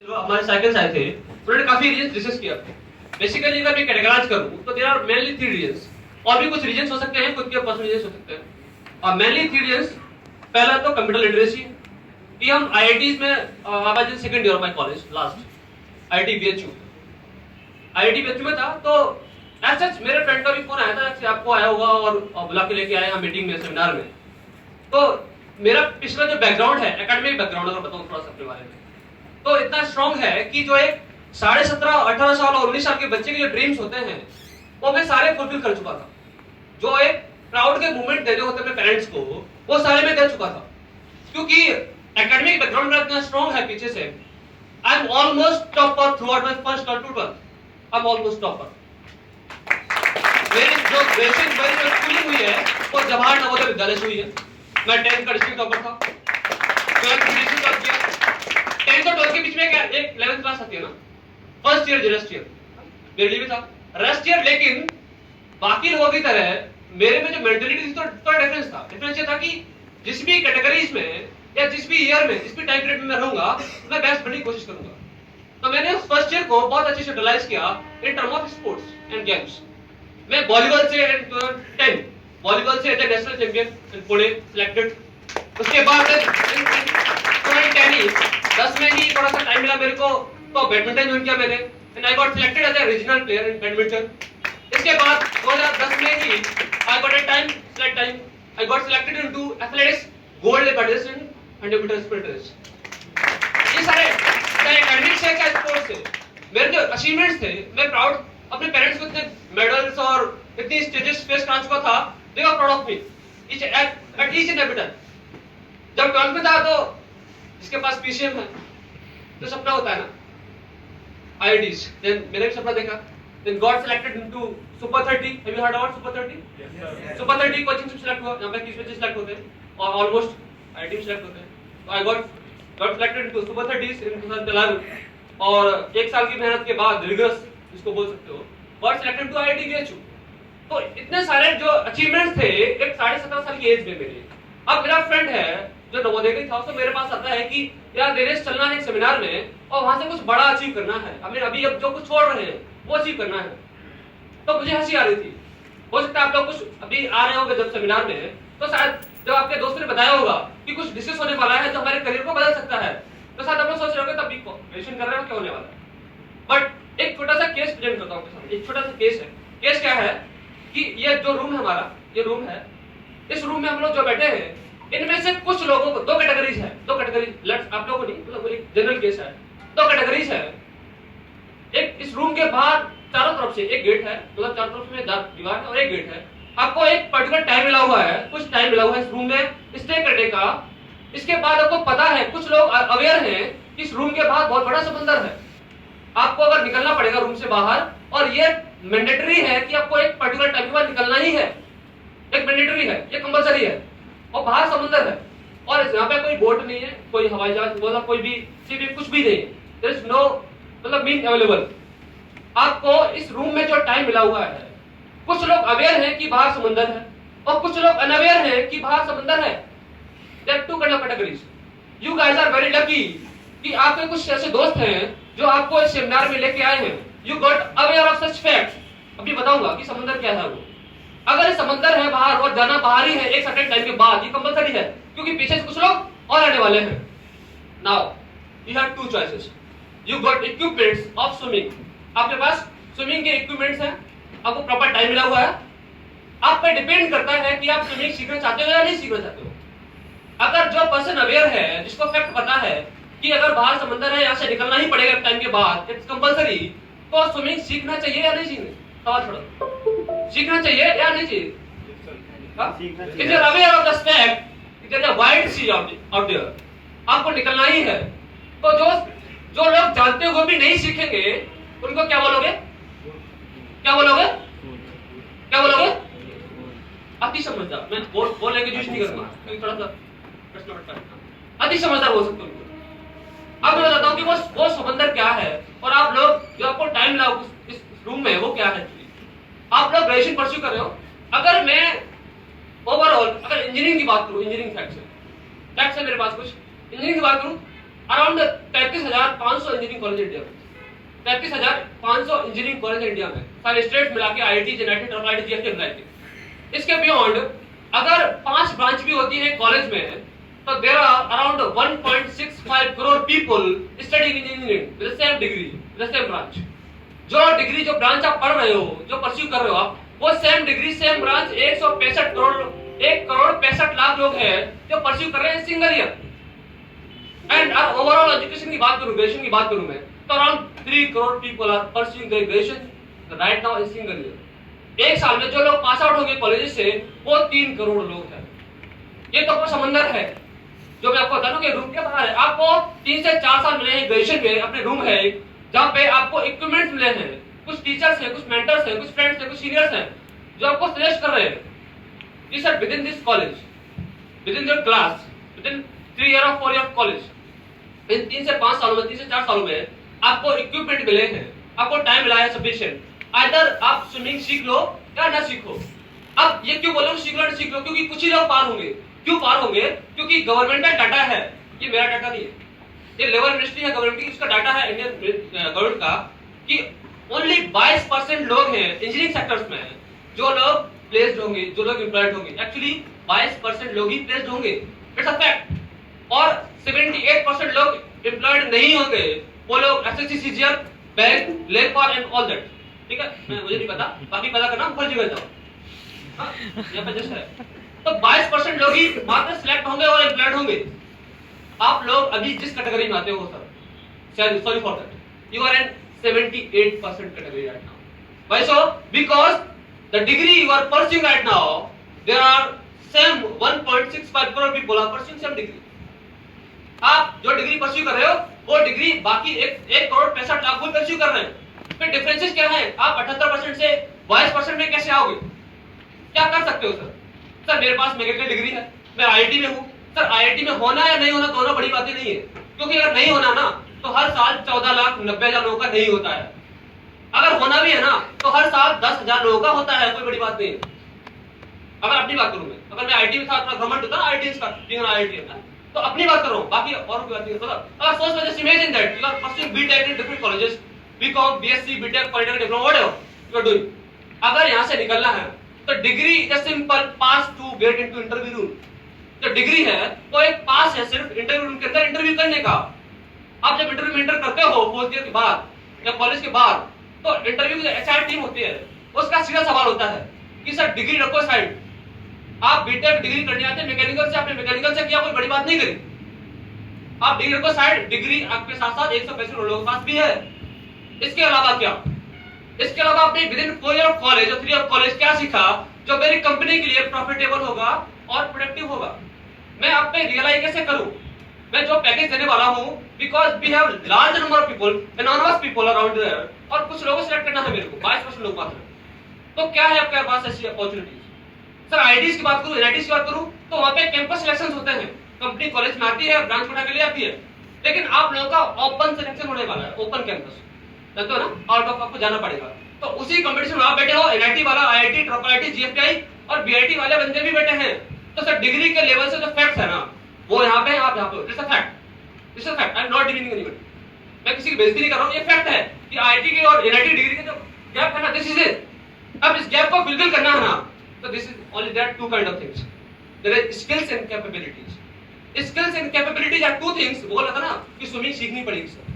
जो हमारे साइकिल्स आए थे उन्होंने काफी रीजंस डिस्कस किया। बेसिकली अगर मैं कैटेगराइज करूं तो देयर आर मेनली 3 रीजंस, और भी कुछ रीजंस हो सकते हैं, खुद के पर्सनल रीजंस हो सकते हैं। और मेनली 3 रीजंस, पहला तो कंप्यूटर लिटरेसी कि हम आईआईटीज में I was in second year of my college last IIT BHU में था। तो एज सच मेरे फ्रेंड का भी फोन आया था कि आपको आया होगा और बुला के लेके आए हम मीटिंग में, सेमिनार में। तो मेरा पिछला जो बैकग्राउंड है, एकेडमिक बैकग्राउंड अगर बताऊं थोड़ा सा अपने बारे में, तो इतना स्ट्रॉन्ग है कि जो एक 17.5, 18 साल और 19 साल के बच्चे के जो ड्रीम्स होते हैं वो मैं सारे फुलफिल कर चुका था। जो एक प्राउड के मूवमेंट देने होते अपने पेरेंट्स को, वो सारे मैं दे चुका था। क्योंकि एकेडमिक बैकग्राउंड मेरा इतना स्ट्रॉन्ग है पीछे से। I am almost topper through out my first और 12th। I am almost topper. मेरी जो ग्रेजुएशन मेरी स्कूलिंग हुई है वो जवाहर नवोदय विद्यालय से हुई है। मैं 10th का डिस्ट्रिक्ट टॉपर था, 12th का डिस्ट्रिक्ट टॉप किया। 10th और 12th के बीच में एक 11th क्लास आती है ना, फर्स्ट ईयर रेस्ट ईयर मेरे लिए भी था रेस्ट ईयर। लेकिन बाकी लोगों की तरह मेरे में जो मेंटालिटी थी तो डिफरेंस था। डिफरेंस ये था कि जिस भी कैटेगरीज में या जिस भी ईयर में, जिस भी टाइम पीरियड में मैं रहूंगा, मैं बेस्ट बनने की कोशिश करूंगा। तो मैंने उस फर्स्ट ईयर को बहुत अच्छे से यूटिलाइज किया in term of sports and games. मैं वॉलीबॉल से 10 वॉलीबॉल से national champion in Pune selected. उसके बाद 10 में ही थोड़ा सा टाइम मिला मेरे को, तो बैडमिंटन ज्वाइन किया मैंने and I got selected as a regional player in badminton. इसके बाद 2010 में ही I got I got selected into athletics gold medalist in 100 metre sprint race. ये सारे एकेडमिक्स है क्या स्पोर्ट्स से मेरे जो अचीवमेंट्स थे, मैं प्राउड अपने पेरेंट्स को इतने मेडल्स और इतनी स्टेजेस फेस कर चुका था। They were proud of me at each and every time. जब 12th में था तो जिसके पास पीसीएम है तो सपना होता है ना आईआईटीज, देन मैंने भी सपना देखा, then got selected into super 30। Have you heard about super 30? Super 30 coaching से सिलेक्ट हुआ, यहां पे 30 बच्चे सिलेक्ट होते हैं और ऑलमोस्ट आईआईटी में सिलेक्ट होते हैं। तो आई गॉट सिलेक्टेड इनटू सुपर 30 इन 2011 और एक साल की मेहनत के बाद रिगरस जिसको बोल सकते हो, got selected to IIT BHU. तो इतने सारे जो अचीवमेंट्स थे एक 17.5 साल की एज में मेरे। अब मेरा फ्रेंड है जो नवोदय का था, उसको मेरे पास आता है कि यार देरेश चलना है एक सेमिनार में और वहां से कुछ बड़ा अचीव करना है, हमें अभी अब जो कुछ छोड़ रहे हैं वो अचीव करना है। तो मुझे हंसी आ रही थी। हो सकता है आप लोग कुछ अभी आ रहे होंगे जब सेमिनार में, तो शायद जब आपके दोस्त ने बताया होगा कि कुछ डिस्कस होने वाला है जो हमारे करियर को बदल सकता है, तो शायद आप लोग सोच रहे होंगे तब भी ग्रेजुएशन कर रहे हो क्या होने वाला है। बट एक छोटा सा केस प्रेजेंट करता हूँ। एक छोटा सा केस है। केस क्या है कि ये जो रूम है हमारा, ये रूम है, इस रूम में हम लोग जो बैठे हैं इनमें से कुछ लोगों को दो कैटेगरीज है। दो कैटेगरी आप लोगों को नहीं, मतलब एक जनरल केस है। दो कैटेगरीज है। एक इस रूम के बाहर चारों तरफ से एक गेट है, मतलब चारों तरफ में दीवार है और एक गेट है। आपको एक पर्टिकुलर टाइम मिला हुआ है, कुछ टाइम मिला हुआ है इस रूम में स्टे करने का। इसके बाद आपको पता है, कुछ लोग अवेयर हैं कि इस रूम के बाहर बहुत बड़ा समंदर है। आपको अगर निकलना पड़ेगा रूम से बाहर, और ये मैंडेटरी है कि आपको एक पर्टिकुलर टाइम के बाद निकलना ही है। एक मैंडेटरी है, ये कंपलसरी है। और बाहर समुद्र है और यहाँ पे कोई बोट नहीं है, कोई हवाई जहाज, मतलब कोई भी शिप, कुछ भी नहीं। देयर इज नो मतलब मीन अवेलेबल। आपको इस रूम में जो टाइम मिला हुआ है, कुछ लोग अवेयर हैं कि बाहर समुद्र है और कुछ लोग अनअवेयर हैं कि बाहर समुद्र है। There are two kind of categories. You guys are very lucky कि आपके कुछ ऐसे दोस्त हैं जो आपको इस सेमिनार में लेके आए हैं। You got aware of such facts. अभी बताऊंगा कि समुद्र क्या है वो। अगर समंदर है बाहर और जाना बाहर ही है एक सर्टेन टाइम के बाद, ये कंपलसरी है क्योंकि पीछे से कुछ लोग और आने वाले हैं। Now you have two choices. You got equipments of swimming. आपके पास स्विमिंग के इक्विपमेंट्स हैं, आपको प्रॉपर टाइम मिला हुआ है। आप पे डिपेंड करता है कि आप स्विमिंग सीखना चाहते हो या नहीं सीखना चाहते हो। अगर जो पर्सन अवेयर है, जिसको फैक्ट पता है कि अगर बाहर समंदर है, यहाँ से निकलना ही पड़ेगा टाइम के बाद, इट्स कंपलसरी, तो स्विमिंग सीखना चाहिए या नहीं सीखना? सवाल छोड़ो, सीखना चाहिए या नहीं चाहिए? If you are aware of the fact that there is a wide sea out there, आपको निकलना ही है, तो जो लोग जानते हुए भी नहीं सीखेंगे उनको क्या बोलोगे? क्या बोलोगे? क्या बोलोगे? अति समझदार। मैं वो लैंग्वेज यूज नहीं करूंगा क्योंकि थोड़ा सा प्रश्न उठता है। अति समझदार बोल सकते हो उनको। अब मैं बताता हूँ कि वो समंदर क्या है और आप लोग जो आपको टाइम मिला इस रूम में वो क्या है। आप लोग ग्रेजुएशन परस्यू कर रहे हो। अगर मैं ओवरऑल अगर इंजीनियरिंग की बात करूं, इंजीनियरिंग फैक्ट्स है मेरे पास कुछ इंजीनियरिंग की बात करूं, अराउंड 33,500 इंजीनियरिंग कॉलेज इंडिया में, 33,500 इंजीनियरिंग कॉलेज इंडिया में, सारे स्टेट मिला के, IIT, genetic, triple IIT, GFT मिला के। इसके बियॉन्ड अगर 5 ब्रांच भी होती है कॉलेज में, तो there are around 1.65 crore people studying engineering with same degree, with same branch. जो डिग्री, जो ब्रांच आप पढ़ रहे हो, जो परस्यू कर रहे हो आप, वो same degree, same branch 165 crore, 1 crore 65 lakh लोग हैं जो परस्यू कर रहे हैं single year. And overall education की बात करूं, ग्रेजुएशन की बात करूं मैं, तो around 3 crore people are pursuing their graduation right now in single year. एक साल में जो लोग पास आउट होंगे कॉलेज से, वो 3 करोड़ लोग हैं। ये तो कोई समंदर है जो मैं आपको बता दूं कि रूम के बाहर है। आपको 3 से 4 साल मिले हैं ग्रेजुएशन में, अपने रूम है जहाँ पे आपको इक्विपमेंट्स मिले हैं, कुछ टीचर्स हैं, कुछ मेंटर्स हैं, कुछ फ्रेंड्स हैं, कुछ सीनियर्स हैं जो आपको सजेस्ट कर रहे हैं। These are within this college, within your class, within 3 year or 4 year of college. इन 3 से 5 सालों में, 3 से 4 सालों में आपको इक्विपमेंट मिले हैं, आपको टाइम मिला है सफिशिएंट। आइदर आप स्विमिंग सीख लो या ना सीखो। अब ये क्यों बोलो सीख लो ना सीख लो, क्योंकि कुछ ही लोग पार होंगे। क्यों पार होंगे? क्योंकि गवर्नमेंटल डाटा है, ये मेरा डाटा नहीं है, ये लेबर मिनिस्ट्री है गवर्नमेंट की, उसका डाटा है इंडियन गवर्नमेंट का, कि ओनली 22% लोग हैं इंजीनियरिंग सेक्टर्स में जो लोग प्लेस्ड होंगे, जो लोग एम्प्लॉयड होंगे। एक्चुअली 22% लोग ही प्लेस्ड होंगे, इट्स अ फैक्ट। और 78% लोग एम्प्लॉयड नहीं होंगे, वो लोग एसएससी, सीजीएल, बैंक, लेखपाल एंड ऑल दैट। ठीक है, मुझे नहीं पता, बाकी पता करना, फर्जी कर जाओ। हां, यहां पे जस्ट है। तो 22% लोग ही मात्र सिलेक्ट होंगे और एम्प्लॉयड होंगे। आप लोग अभी जिस कैटेगरी में आते हो sir, sorry for that, you are in 78% category right now. Why so? Because the degree you are pursuing right now, there are same 1.65 crore people are pursuing same degree. आप जो डिग्री परस्यू कर रहे हो, वो degree बाकी 1 करोड़ 65 लाख लोग pursue कर रहे हैं। फिर डिफरेंसेस क्या है? आप 78% से 22% में कैसे आओगे? क्या कर सकते हो सर? सर मेरे पास मैकेनिकल डिग्री है, मैं IIT में हूँ। सर IIT में होना या नहीं होना दोनों बड़ी बातें नहीं है, क्योंकि अगर नहीं होना ना तो हर साल 14,90,000 लोगों का नहीं होता है। अगर होना भी है ना तो हर साल 10,000 लोगों का होता है, कोई बड़ी बात नहीं है। अगर अपनी बात करूं मैं, अगर मैं IIT में था, अपना गवर्नमेंट होता ना IIT का, बीइंग एन IIT है, तो अपनी बात कर रहा हूं, बाकी और कोई बात नहीं है। अगर सोच में just imagine that you are pursuing BTech in different colleges, BCom, BSc, BTech, polytechnic, diploma, whatever you are doing. अगर यहां से निकलना है तो degree is a simple pass to get into interview room. जो डिग्री है वो एक पास है सिर्फ इंटरव्यू रूम के अंदर इंटरव्यू करने का। आप जब इंटरव्यू में एंटर करते हो फोर्थ ईयर के बाद या कॉलेज के बाद, तो इंटरव्यू की जो HR टीम होती है उसका सीधा सवाल होता है कि सर डिग्री रखो साइड, आप बीटेक डिग्री करने आते हैं मैकेनिकल से, आपने मैकेनिकल से किया, कोई बड़ी बात नहीं करी, आप डिग्री रखो साइड। डिग्री आपके साथ साथ 165 लोगों के पास भी है। इसके अलावा क्या? इसके अलावा आपने with in 4 year of college और 3 ईयर ऑफ कॉलेज क्या सीखा जो मेरी कंपनी के लिए प्रॉफिटेबल होगा और प्रोडक्टिव होगा? मैं आप पे रियलाइज कैसे करूं? मैं जो पैकेज देने वाला हूं, because we have large number of people, enormous people around there, और कुछ लोगों सिलेक्ट करना है मेरे को, 22% लोग मात्र। तो क्या है आपके पास ऐसी अपॉर्चुनिटीज? सर IITs की बात करूं, NITs की बात करूं, तो वहां पे कैंपस सिलेक्शंस होते हैं, कंपनी कॉलेज में आती है, ब्रांच उठा के ले आती है। लेकिन आप लोगों का ओपन सिलेक्शन होने वाला है, ओपन कैंपस, जानते हो ना, आउट ऑफ आपको जाना पड़ेगा। तो उसी कंपटीशन में आप बैठे हो, NIT वाला, IIT, ट्रिपल IIT, GFTI और BIT वाले बंदे भी बैठे हैं। तो सर डिग्री के लेवल से जो फैक्ट्स है ना, वो यहाँ पे, आप यहाँ पे, it's a fact, it's a fact, I am not demeaning anybody. मैं किसी की बेइज्जती नहीं कर रहा हूँ, ये फैक्ट है कि IIT की और NIT डिग्री के जो गैप है ना, दिस इज इट। अब इस गैप को फिलफिल करना है ना, तो this is only there two kind of things, there is skills and capabilities. Skills and capabilities are two things. बोला था ना कि स्विमिंग सीखनी पड़ेगी सर,